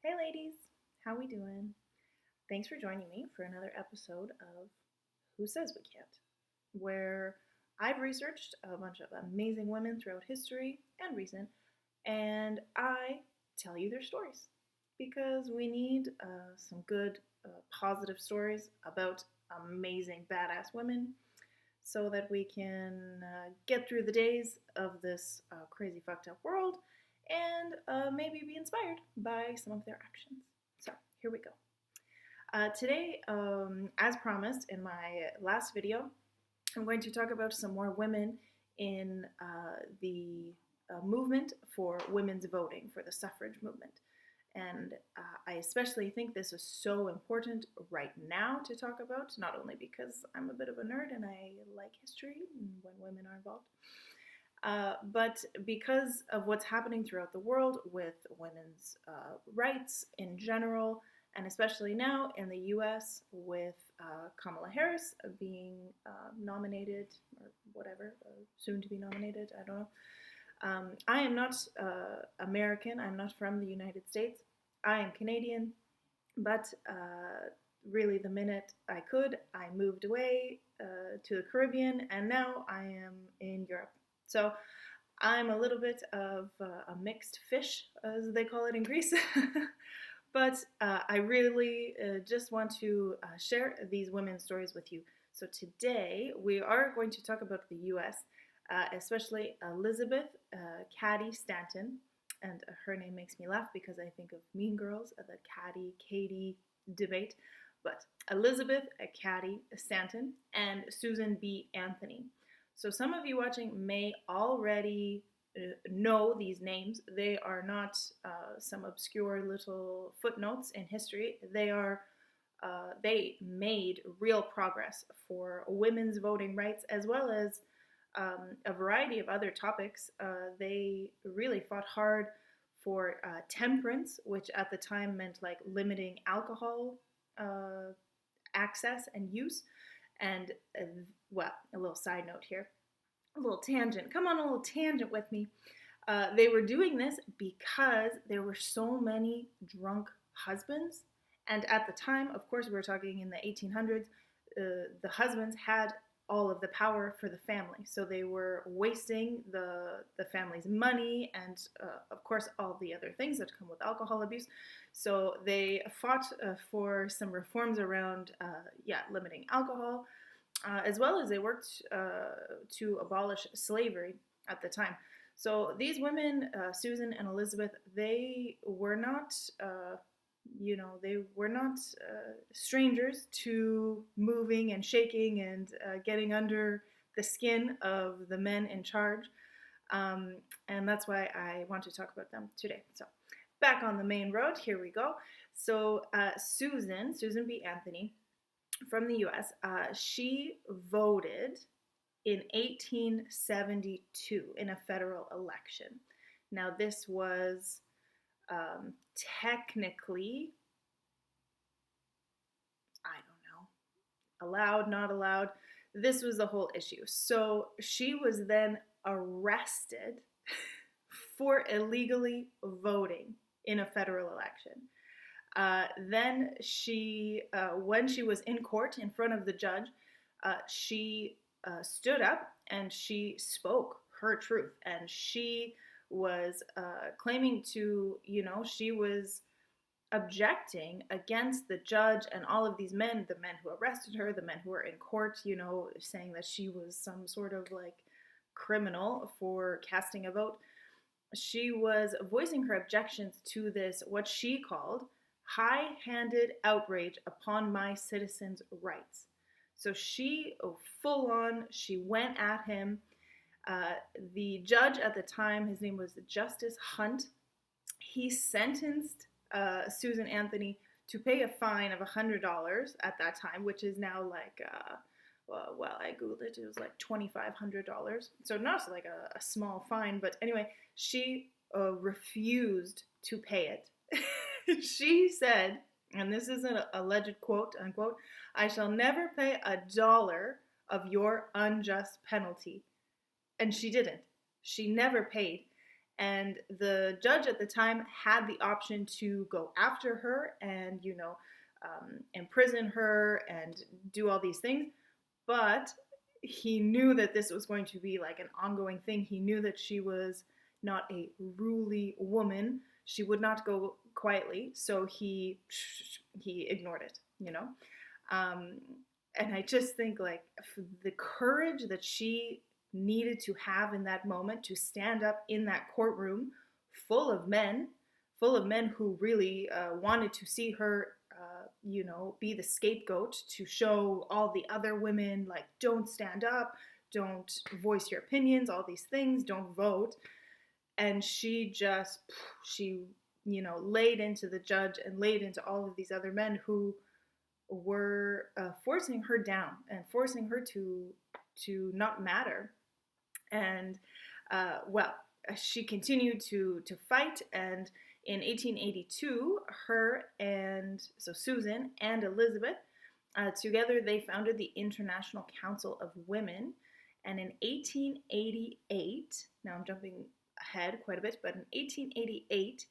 Hey ladies, how we doing? Thanks for joining me for another episode of Who Says We Can't, where I've researched a bunch of amazing women throughout history and recent, and I tell you their stories because we need some good, positive stories about amazing, badass women so that we can get through the days of this crazy, fucked up world and maybe be inspired by some of their actions. So, here we go. Today, as promised in my last video, I'm going to talk about some more women in the movement for women's voting, for the suffrage movement. And I especially think this is so important right now to talk about, not only because I'm a bit of a nerd and I like history when women are involved, but because of what's happening throughout the world with women's rights in general, and especially now in the US with Kamala Harris being nominated, or whatever, soon to be nominated, I don't know. I am not American, I'm not from the United States. I am Canadian, but really the minute I could, I moved away to the Caribbean, and now I am in Europe. So I'm a little bit of a mixed fish, as they call it in Greece. But I really just want to share these women's stories with you. So today we are going to talk about the US, especially Elizabeth Cady Stanton. And her name makes me laugh because I think of Mean Girls, the Katie debate. But Elizabeth Cady Stanton and Susan B. Anthony. So some of you watching may already know these names. They are not some obscure little footnotes in history. They made real progress for women's voting rights, as well as a variety of other topics. They really fought hard for temperance, which at the time meant like limiting alcohol access and use. And well, a little side note here, a little tangent. Come on, a little tangent with me. They were doing this because there were so many drunk husbands. And at the time, of course, we were talking in the 1800s, the husbands had all of the power for the family. So they were wasting the family's money and, of course, all the other things that come with alcohol abuse. So they fought for some reforms around, limiting alcohol, as well as they worked to abolish slavery at the time. So these women, Susan and Elizabeth, they were not strangers to moving and shaking and getting under the skin of the men in charge. And that's why I want to talk about them today. So back on the main road, here we go. So Susan B. Anthony from the US, she voted in 1872 in a federal election. Now this was technically, I don't know, allowed, not allowed. This was the whole issue. So she was then arrested for illegally voting in a federal election. Then she, when she was in court in front of the judge, she stood up and she spoke her truth, and she was claiming to, she was objecting against the judge and all of these men, the men who arrested her, the men who were in court, saying that she was some sort of like criminal for casting a vote. She was voicing her objections to this, what she called high-handed outrage upon my citizens' rights. So she, full on, she went at him. The judge at the time, his name was Justice Hunt, he sentenced Susan Anthony to pay a fine of $100 at that time, which is now like, I Googled it, it was like $2,500. So not like a small fine, but anyway, she refused to pay it. She said, and this is an alleged quote, unquote, "I shall never pay $1 of your unjust penalty." And she didn't. She never paid. And the judge at the time had the option to go after her and, imprison her and do all these things. But he knew that this was going to be like an ongoing thing. He knew that she was not a ruly woman. She would not go quietly. So he ignored it. Um, and I just think like the courage that she needed to have in that moment to stand up in that courtroom full of men, who really wanted to see her, be the scapegoat to show all the other women, like, don't stand up, don't voice your opinions, all these things, don't vote. And she laid into the judge and laid into all of these other men who were forcing her down and forcing her to not matter. And she continued to fight, and in 1882, her and so Susan and Elizabeth together they founded the International Council of Women. And in 1888, now I'm jumping ahead quite a bit, but in 1888,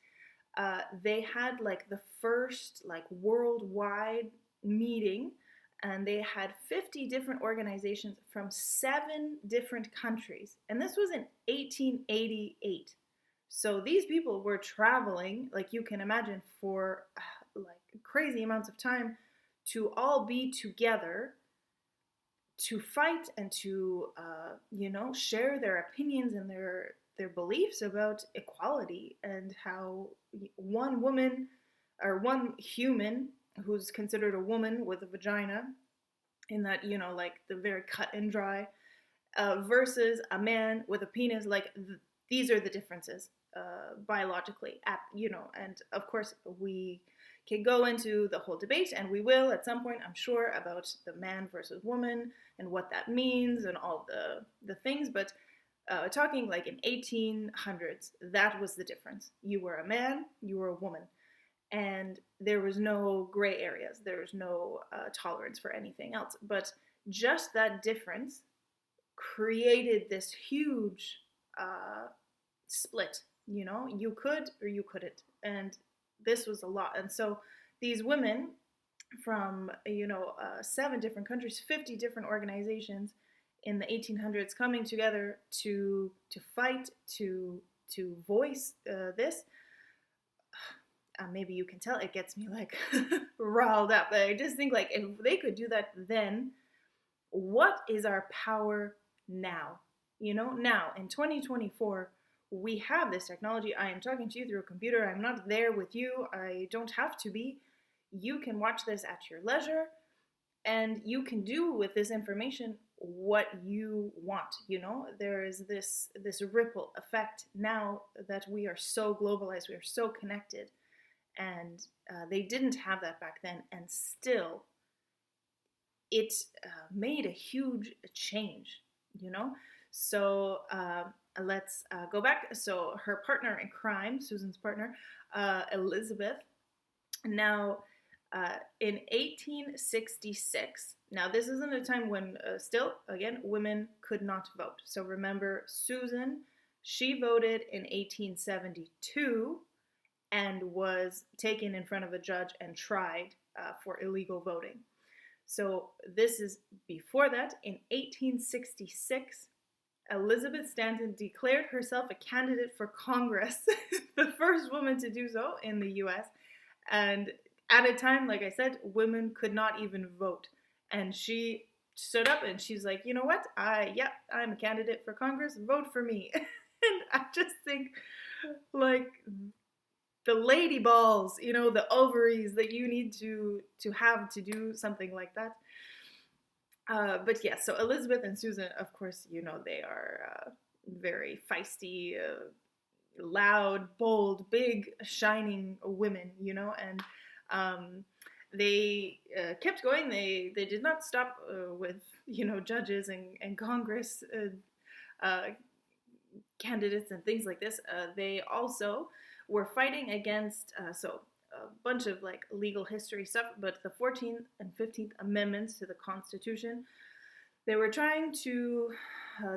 they had like the first like worldwide meeting, and they had 50 different organizations from 7 different countries. And this was in 1888. So these people were traveling, like you can imagine, for like crazy amounts of time to all be together to fight and to, share their opinions and their beliefs about equality, and how one woman or one human who's considered a woman with a vagina in that, like the very cut and dry, versus a man with a penis, like these are the differences biologically, and of course we can go into the whole debate, and we will at some point, I'm sure, about the man versus woman and what that means and all the things, but talking like in 1800s, that was the difference. You were a man, you were a woman, and there was no gray areas. There was no tolerance for anything else. But just that difference created this huge split. You could or you couldn't, and this was a lot. And so these women from 7 different countries, 50 different organizations in the 1800s coming together to fight, to voice this. Maybe you can tell it gets me like riled up. I just think like if they could do that then, what is our power now? Now in 2024, we have this technology. I am talking to you through a computer. I'm not there with you. I don't have to be. You can watch this at your leisure, and you can do with this information what you want. There is this ripple effect now that we are so globalized, we are so connected, and they didn't have that back then, and still it made a huge change. So let's go back. So her partner in crime, Susan's partner, Elizabeth, now in 1866, now this isn't a time when still, again, women could not vote. So remember, Susan, she voted in 1872 and was taken in front of a judge and tried for illegal voting. So this is before that. In 1866, Elizabeth Stanton declared herself a candidate for Congress, the first woman to do so in the US. And at a time, like I said, women could not even vote. And she stood up and she's like, you know what? I'm a candidate for Congress. Vote for me. And I just think, like, the lady balls, the ovaries that you need to have to do something like that. But yeah, so Elizabeth and Susan, of course, they are very feisty, loud, bold, big, shining women, and they kept going. They did not stop with, judges and Congress candidates and things like this. They also were fighting against, a bunch of like legal history stuff, but the 14th and 15th Amendments to the Constitution, They were trying to,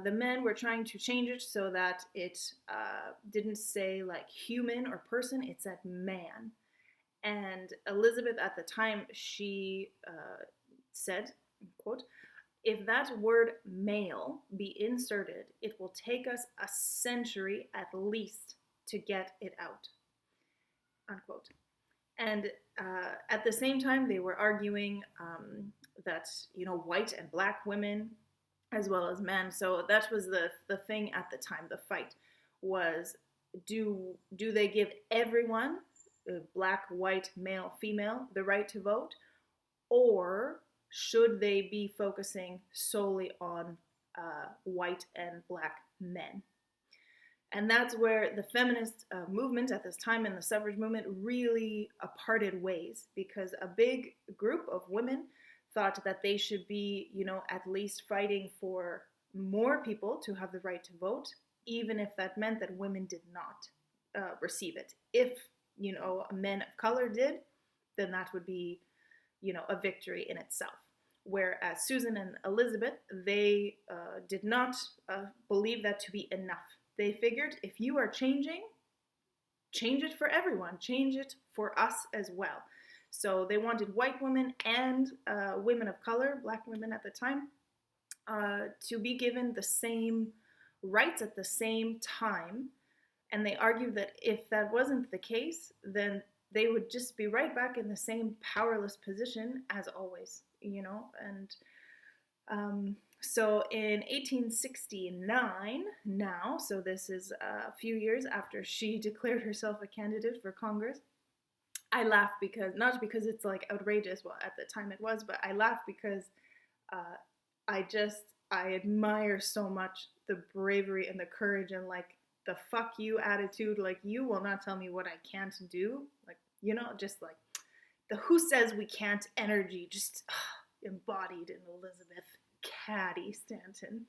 the men were trying to change it so that it didn't say like human or person, it said man. And Elizabeth at the time, she said, quote, if that word male be inserted, it will take us a century at least to get it out, unquote. And at the same time, they were arguing that, you know, white and black women as well as men. So that was the thing at the time. The fight was, do they give everyone, black, white, male, female, the right to vote, or should they be focusing solely on white and black men? And that's where the feminist movement at this time and the suffrage movement really parted ways, because a big group of women thought that they should be, you know, at least fighting for more people to have the right to vote, even if that meant that women did not receive it. If, you know, men of color did, then that would be, you know, a victory in itself. Whereas Susan and Elizabeth, they did not believe that to be enough. They figured if you are changing, change it for everyone, change it for us as well. So they wanted white women and women of color, black women at the time, to be given the same rights at the same time. And they argued that if that wasn't the case, then they would just be right back in the same powerless position as always, you know. And so in 1869 now, so this is a few years after she declared herself a candidate for Congress, I laugh because, not because it's like outrageous, well at the time it was, but I laugh because I admire so much the bravery and the courage and like the fuck you attitude, like you will not tell me what I can't do, like, you know, just like the who says we can't energy, just embodied in Elizabeth Cady Stanton.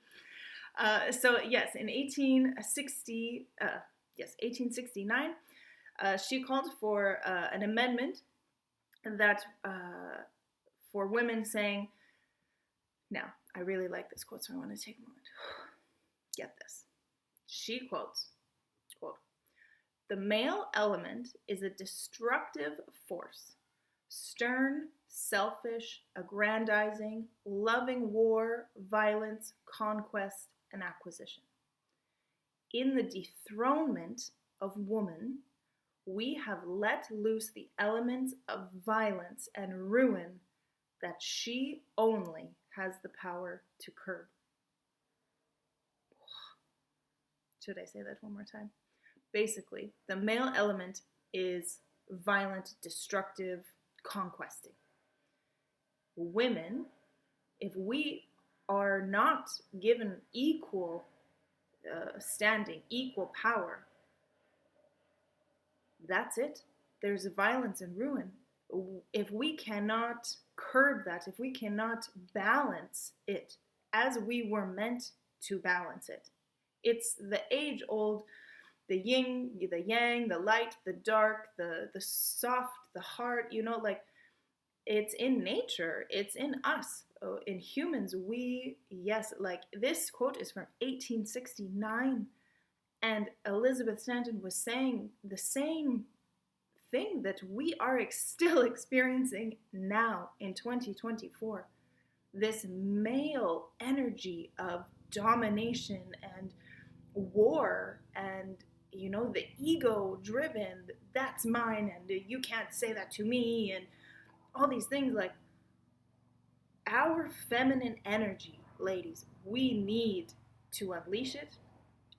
So yes, in 1869, she called for an amendment that for women, saying, now I really like this quote, so I want to take a moment. Get this. She quotes, quote, the male element is a destructive force, stern, selfish, aggrandizing, loving war, violence, conquest, and acquisition. In the dethronement of woman, we have let loose the elements of violence and ruin that she only has the power to curb. Should I say that one more time? Basically, the male element is violent, destructive, conquesting. Women, if we are not given equal standing, equal power, that's it. There's violence and ruin. If we cannot curb that, if we cannot balance it as we were meant to balance it, it's the age-old, the yin, the yang, the light, the dark, the soft, the hard, you know, like, it's in nature, it's in us. In humans, yes, like this quote is from 1869, and Elizabeth Stanton was saying the same thing that we are still experiencing now in 2024. This male energy of domination and war and, you know, the ego driven, that's mine and you can't say that to me, and all these things. Like, our feminine energy, ladies, we need to unleash it.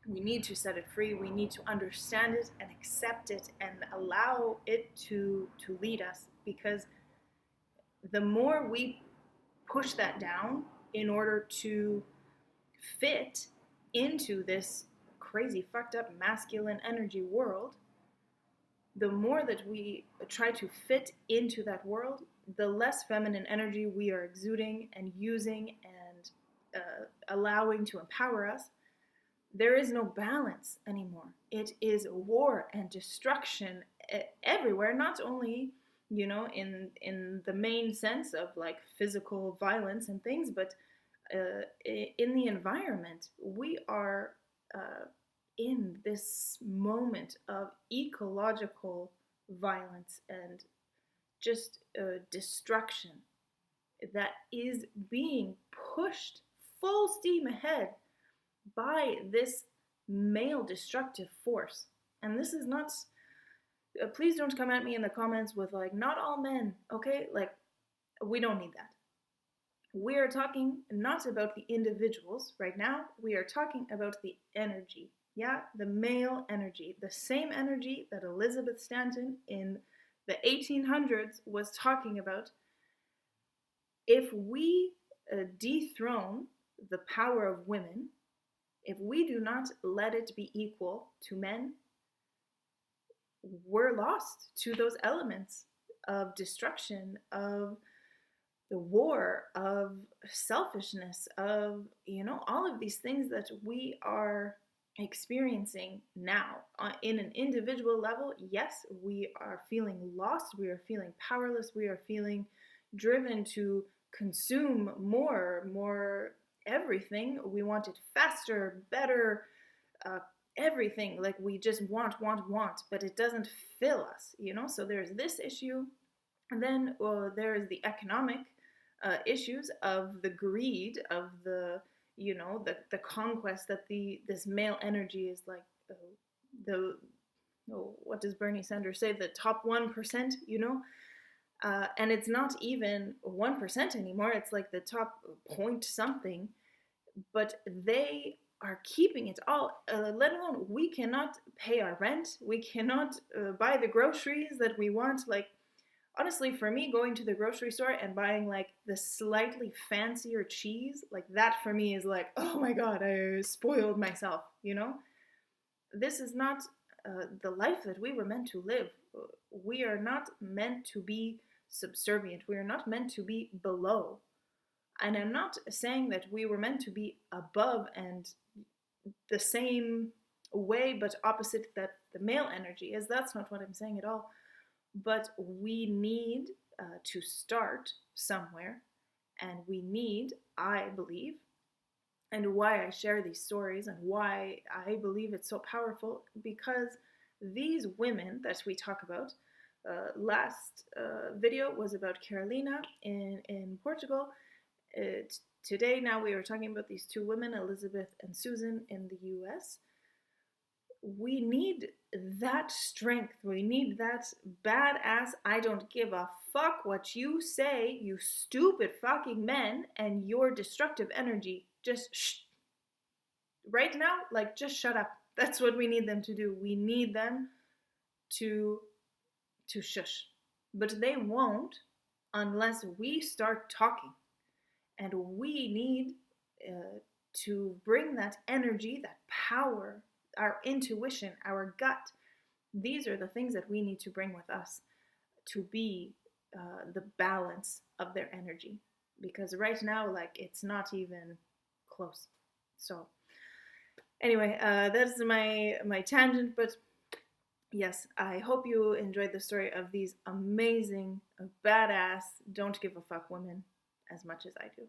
We need to set it free. We need to understand it and accept it and allow it to lead us, because the more we push that down in order to fit into this crazy, fucked up, masculine energy world, the more that we try to fit into that world, the less feminine energy we are exuding and using and allowing to empower us. There is no balance anymore. It is war and destruction everywhere, not only, you know, in the main sense of like physical violence and things, but in the environment. We are in this moment of ecological violence and just destruction that is being pushed full steam ahead by this male destructive force. And this is not, please don't come at me in the comments with like, not all men, okay? Like, we don't need that. We are talking not about the individuals right now, we are talking about the energy. Yeah, the male energy, the same energy that Elizabeth Stanton in the 1800s was talking about. If we dethrone the power of women, if we do not let it be equal to men, we're lost to those elements of destruction, of the war, of selfishness, of, all of these things that we are experiencing now. In an individual level, yes, we are feeling lost, we are feeling powerless, we are feeling driven to consume more everything. We want it faster, better, everything. Like, we just want, but it doesn't fill us, So there's this issue. And then there is the economic issues of the greed, of the conquest that this male energy is like, what does Bernie Sanders say, the top 1%, and it's not even 1% anymore, it's like the top point something, but they are keeping it all, let alone we cannot pay our rent, we cannot buy the groceries that we want. Like, honestly, for me, going to the grocery store and buying like the slightly fancier cheese, like that for me is like, oh my god, I spoiled myself, This is not the life that we were meant to live. We are not meant to be subservient. We are not meant to be below. And I'm not saying that we were meant to be above and the same way but opposite that the male energy is. That's not what I'm saying at all. But we need to start somewhere, and we need, I believe, and why I share these stories and why I believe it's so powerful, because these women that we talk about, last video was about Carolina in Portugal. Today, now we are talking about these two women, Elizabeth and Susan, in the US. We need that strength. We need that badass, I don't give a fuck what you say, you stupid fucking men, and your destructive energy. Just shh. Right now, like, just shut up. That's what we need them to do. We need them to shush. But they won't unless we start talking. And we need to bring that energy, that power, our intuition, our gut. These are the things that we need to bring with us to be the balance of their energy. Because right now, like, it's not even close. So anyway, that's my tangent. But yes, I hope you enjoyed the story of these amazing, badass, don't give a fuck women as much as I do.